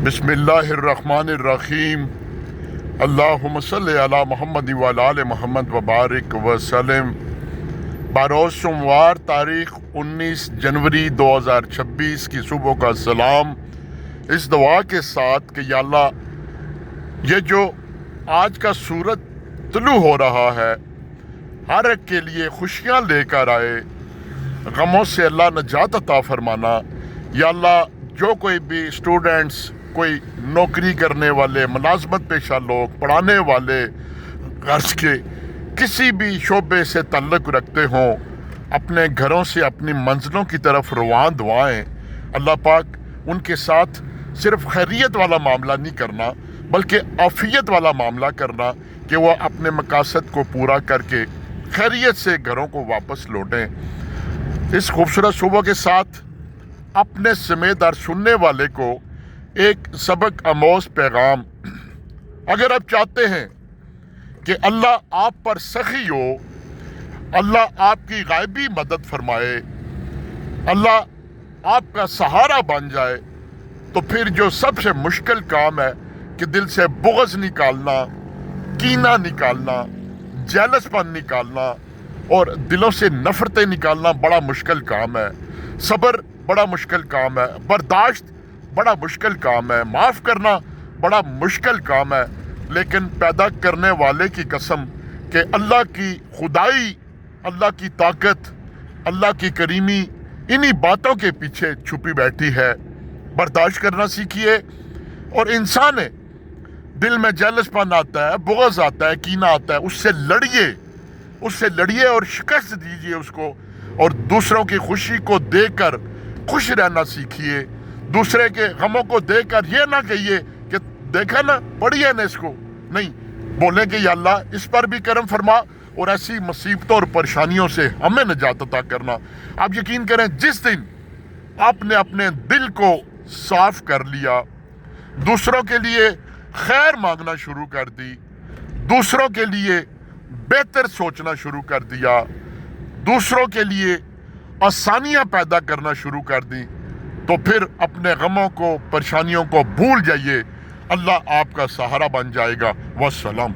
بسم اللہ الرحمن الرحیم اللہم صلی علی محمد وعلی آل محمد وبارک وسلم۔ بروز سوموار تاریخ 19 جنوری 2026 کی صبح کا سلام، اس دعا کے ساتھ کہ یا اللہ یہ جو آج کا سورج طلوع ہو رہا ہے ہر ایک کے لیے خوشیاں لے کر آئے، غموں سے اللہ نجات عطا فرمانا۔ یا اللہ جو کوئی بھی اسٹوڈنٹس، کوئی نوکری کرنے والے، ملازمت پیشہ لوگ، پڑھانے والے، غرض کے کسی بھی شعبے سے تعلق رکھتے ہوں، اپنے گھروں سے اپنی منزلوں کی طرف روان دعائیں، اللہ پاک ان کے ساتھ صرف خیریت والا معاملہ نہیں کرنا بلکہ عافیت والا معاملہ کرنا کہ وہ اپنے مقاصد کو پورا کر کے خیریت سے گھروں کو واپس لوٹیں۔ اس خوبصورت صبح کے ساتھ اپنے سمیت اور سننے والے کو ایک سبق آموز پیغام، اگر آپ چاہتے ہیں کہ اللہ آپ پر سخی ہو، اللہ آپ کی غائبی مدد فرمائے، اللہ آپ کا سہارا بن جائے، تو پھر جو سب سے مشکل کام ہے کہ دل سے بغض نکالنا، کینہ نکالنا، جیلس پن نکالنا اور دلوں سے نفرتیں نکالنا بڑا مشکل کام ہے۔ صبر بڑا مشکل کام ہے، برداشت بڑا مشکل کام ہے، معاف کرنا بڑا مشکل کام ہے، لیکن پیدا کرنے والے کی قسم کہ اللہ کی خدائی، اللہ کی طاقت، اللہ کی کریمی انہی باتوں کے پیچھے چھپی بیٹھی ہے۔ برداشت کرنا سیکھیے، اور انسان ہے دل میں جیلس پن آتا ہے، بغض آتا ہے، کینہ آتا ہے، اس سے لڑیے اور شکست دیجیے اس کو، اور دوسروں کی خوشی کو دیکھ کر خوش رہنا سیکھیے۔ دوسرے کے غموں کو دیکھ کر یہ نہ کہیے کہ دیکھا نا پڑھیے نا اس کو، نہیں، بولیں کہ یا اللہ اس پر بھی کرم فرما اور ایسی مصیبتوں اور پریشانیوں سے ہمیں نجات عطا کرنا۔ آپ یقین کریں جس دن آپ نے اپنے دل کو صاف کر لیا، دوسروں کے لیے خیر مانگنا شروع کر دی، دوسروں کے لیے بہتر سوچنا شروع کر دیا، دوسروں کے لیے آسانیاں پیدا کرنا شروع کر دی، تو پھر اپنے غموں کو، پریشانیوں کو بھول جائیے، اللہ آپ کا سہارا بن جائے گا۔ والسلام۔